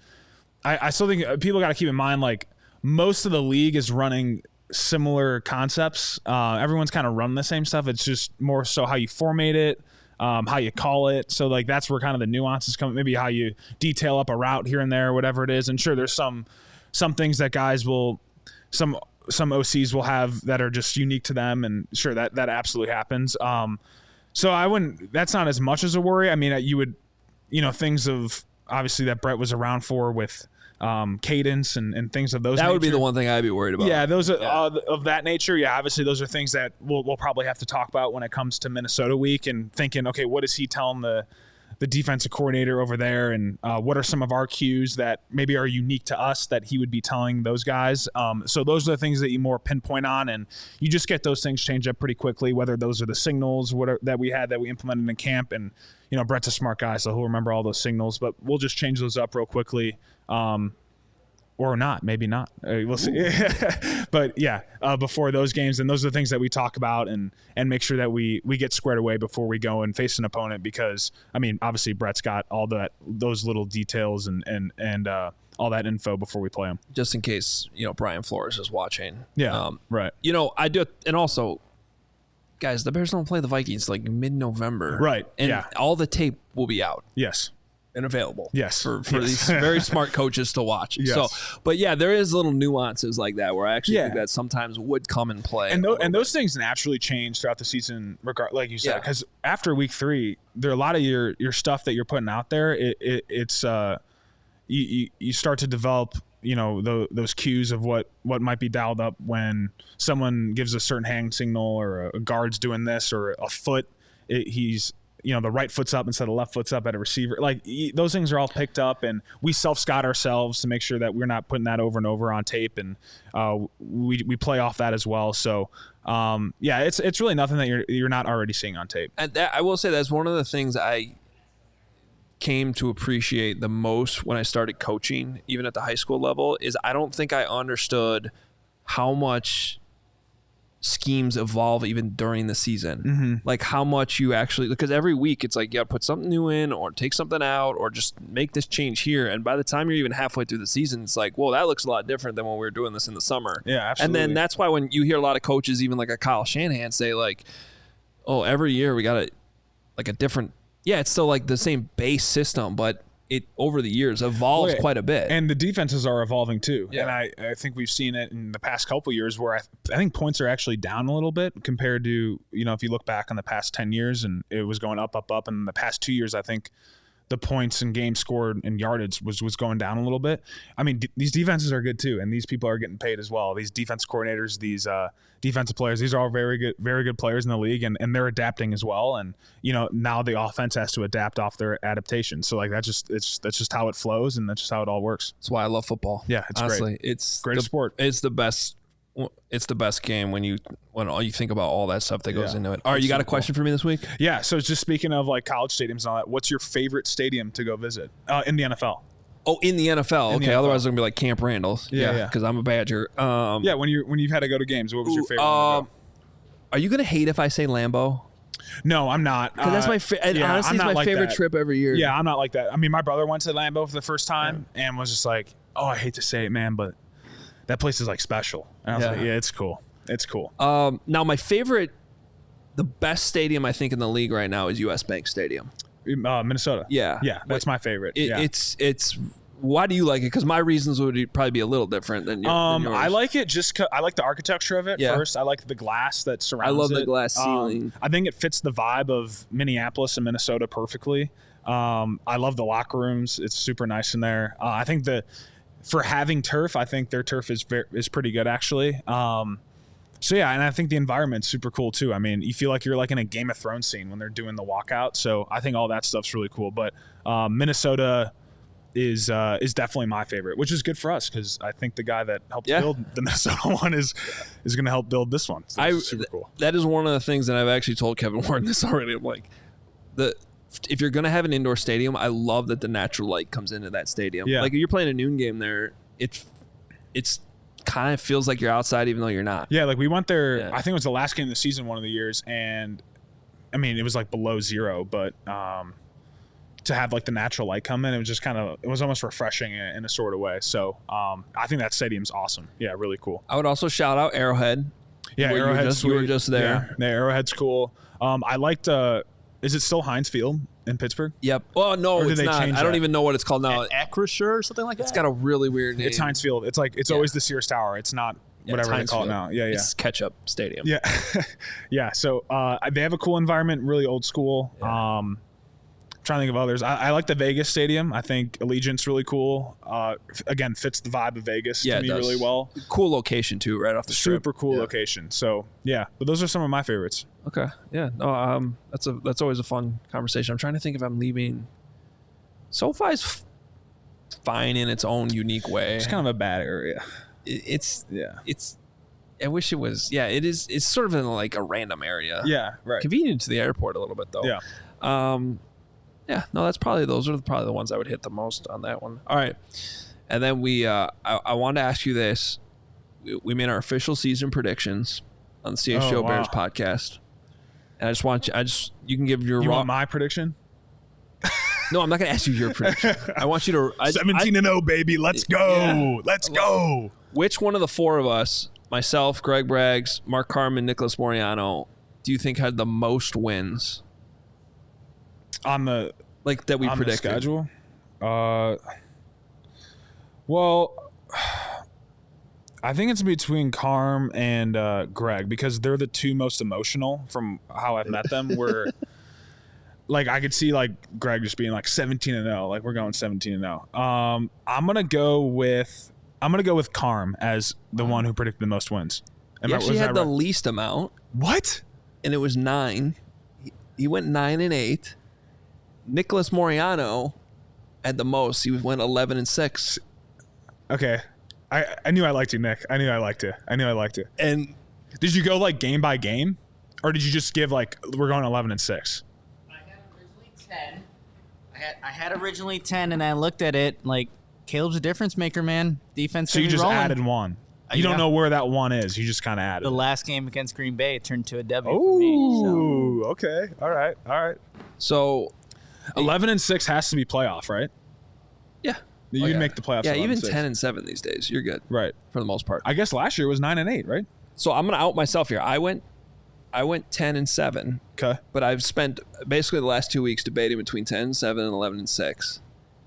I still think people got to keep in mind, like, most of the league is running similar concepts. Everyone's kind of run the same stuff. It's just more so how you formate it, how you call it. So like that's where kind of the nuances come. Maybe how you detail up a route here and there, whatever it is. And sure, there's some things that guys will some OCs will have that are just unique to them, and sure that absolutely happens. So I wouldn't. That's not as much as a worry. I mean, you would, things of obviously that Brett was around for with cadence and things of those. That nature. would be the one thing I'd be worried about. Yeah, those are of that nature. Yeah, obviously those are things that we'll probably have to talk about when it comes to Minnesota week, and thinking, okay, what is he telling the defensive coordinator over there, and what are some of our cues that maybe are unique to us that he would be telling those guys. So those are the things that you more pinpoint on, and you just get those things change up pretty quickly, whether those are the signals that we implemented in camp. And Brett's a smart guy, so he'll remember all those signals, but we'll just change those up real quickly. Or not, maybe not. We'll see. But yeah, before those games, and those are the things that we talk about and make sure that we get squared away before we go and face an opponent. Because I mean, obviously Brett's got all those little details and all that info before we play them. Just in case Brian Flores is watching. Yeah, right. I do, and also, guys, the Bears don't play the Vikings like mid-November, right? And all the tape will be out. Yes. And available, for these very smart coaches to watch. Yes. So, but yeah, there is little nuances like that where I actually think that sometimes would come in play. And those things naturally change throughout the season, like you said, because after week 3, there are a lot of your stuff that you're putting out there. It's you start to develop those cues of what might be dialed up when someone gives a certain hand signal, or a guard's doing this, or a foot. He's the right foot's up instead of left foot's up at a receiver. Like those things are all picked up, and we self-scout ourselves to make sure that we're not putting that over and over on tape, and we play off that as well. So it's really nothing that you're not already seeing on tape. And I will say that's one of the things I came to appreciate the most when I started coaching, even at the high school level, is I don't think I understood how much schemes evolve even during the season. Mm-hmm. Like how much you actually, because every week it's like you got to put something new in, or take something out, or just make this change here. And by the time you're even halfway through the season, it's like, well, that looks a lot different than when we were doing this in the summer. Yeah, absolutely. And then that's why when you hear a lot of coaches, even like a Kyle Shanahan, say like, oh, every year we got a different, it's still like the same base system, but it over the years evolves quite a bit. And the defenses are evolving too. Yeah. And I think we've seen it in the past couple of years where I think points are actually down a little bit compared to, if you look back on the past 10 years, and it was going up. And the past 2 years, I think the points and games scored and yardage was going down a little bit. I mean, these defenses are good too, and these people are getting paid as well. These defense coordinators, these defensive players, these are all very good players in the league, and they're adapting as well. And now the offense has to adapt off their adaptation. So like that's just how it flows, and that's just how it all works. That's why I love football. Yeah, it's honestly, great. It's great sport. It's the best. It's the best game when you think about all that stuff that goes into it. All right, you got a question for me this week? Yeah. So just speaking of like college stadiums and all that, what's your favorite stadium to go visit in the NFL? Oh, in the NFL. Okay, otherwise it's gonna be like Camp Randall. Yeah. Because I'm a Badger. Yeah. When you've had to go to games, what was your favorite? Are you gonna hate if I say Lambeau? No, I'm not. Because that's honestly, it's my like favorite trip every year. Yeah, I'm not like that. I mean, my brother went to Lambeau for the first time and was just like, "Oh, I hate to say it, man, but that place is like special." And I was like, "Yeah, it's cool. It's cool." Now, my favorite, the best stadium I think in the league right now is US Bank Stadium. Minnesota. Yeah, that's my favorite. It's. Why do you like it? Because my reasons would probably be a little different than yours. I like it just 'cause I like the architecture of it first. I like the glass that surrounds it. I love the glass ceiling. I think it fits the vibe of Minneapolis and Minnesota perfectly. I love the locker rooms. It's super nice in there. I think for having turf, I think their turf is pretty good actually. So yeah, and I think the environment's super cool too. I mean, you feel like you're like in a Game of Thrones scene when they're doing the walkout. So I think all that stuff's really cool. But Minnesota is definitely my favorite, which is good for us because I think the guy that helped build the Minnesota one is going to help build this one. So it's super cool. That is one of the things that I've actually told Kevin Warren this already. I'm like, if you're going to have an indoor stadium, I love that the natural light comes into that stadium. Yeah. Like if you're playing a noon game there, it's kind of feels like you're outside even though you're not. Yeah, like we went there, I think it was the last game of the season one of the years, and I mean, it was like below zero, but to have like the natural light come in, it was just it was almost refreshing in a sort of way. So I think that stadium's awesome. Yeah, really cool. I would also shout out Arrowhead. Yeah, Arrowhead's you were just there. Yeah, Arrowhead's cool. I liked is it still Heinz Field in Pittsburgh? Yep. Oh no, it's not. I don't even know what it's called now. Acrisure or something like that. It's got a really weird name. It's Heinz Field. It's like it's always the Sears Tower. It's not whatever they call it now. Yeah, It's Ketchup Stadium. Yeah, yeah. So they have a cool environment, really old school. Yeah. Trying to think of others. I like the Vegas Stadium. I think Allegiant's really cool. Again, fits the vibe of Vegas to me really well. Cool location too, right off the strip. Super cool location. So yeah, but those are some of my favorites. Okay, yeah. No, that's always a fun conversation. I'm trying to think if I'm leaving. SoFi's fine in its own unique way. It's kind of a bad area. It's. I wish it was. Yeah, it is. It's sort of in like a random area. Yeah, right. Convenient to the airport a little bit though. Yeah. Yeah, no, those are probably the ones I would hit the most on that one. All right. And then I wanted to ask you this. We made our official season predictions on the CHGO Bears podcast. And you can give your want my prediction? No, I'm not going to ask you your prediction. I want you to 17-0, baby. Let's go. Yeah. Let's go. Which one of the four of us, myself, Greg Braggs, Mark Carman, Nicholas Moriano, do you think had the most wins? On the that we predicted schedule. Well, I think it's between Carm and Greg because they're the two most emotional from how I've met them. Where like I could see like Greg just being like 17-0, like we're going 17-0. I'm gonna go with Carm as the one who predicted the most wins. He actually had the least amount. What? And it was 9. He went 9-8. Nicholas Moriano had the most. He went 11-6. Okay. I knew I liked you, Nick. I knew I liked you. And did you go like game by game? Or did you just give like we're going 11-6? I had originally 10. I had originally 10 and I looked at it like Caleb's a difference maker, man. Defense. So you just added one. You don't know where that one is. You just kind of added the last game against Green Bay. It turned to a W for me. Oh, okay. All right. So 11-6 has to be playoff, right? Yeah. You can make the playoffs. Yeah, even 10-7 these days, you're good. Right. For the most part. I guess last year was 9-8, right? So I'm gonna out myself here. I went 10-7. Okay. But I've spent basically the last 2 weeks debating between 10-7 and 11-6.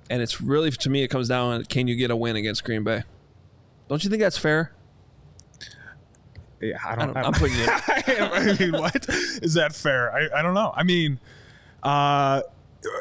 And it's really, to me, it comes down to can you get a win against Green Bay? Don't you think that's fair? Yeah, I don't know. I'm putting it. I mean, what? Is that fair? I don't know. I mean,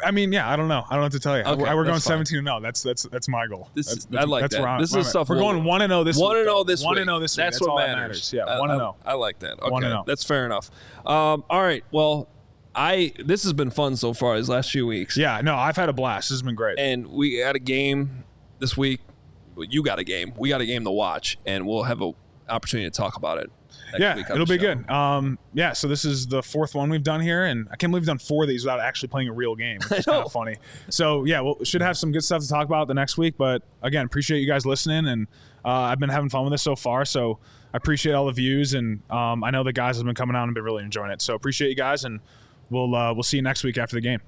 I mean, yeah, I don't know. I don't know what to tell you. Okay, we're going fine. 17-0. That's my goal. I like that. This is stuff we're going 1-0 this week. 1-0 this week. 1-0 this week. That's what all matters. That matters. Yeah, 1-0. I like that. Okay, 1-0. That's fair enough. All right. Well, this has been fun so far these last few weeks. Yeah, no, I've had a blast. This has been great. And we had a game this week. You got a game. We got a game to watch, and we'll have an opportunity to talk about it. Yeah, it'll be good. Yeah, so this is the 4th one we've done here, and I can't believe we've done 4 of these without actually playing a real game, which is kind of funny. So, yeah, we should have some good stuff to talk about the next week. But, again, appreciate you guys listening, and I've been having fun with this so far. So I appreciate all the views, and I know the guys have been coming out and been really enjoying it. So appreciate you guys, and we'll see you next week after the game.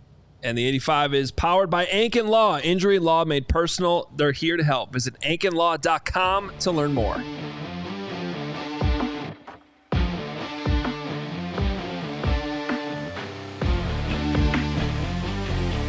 And the 85 is powered by Ankin Law. Injury law made personal. They're here to help. Visit ankinlaw.com to learn more.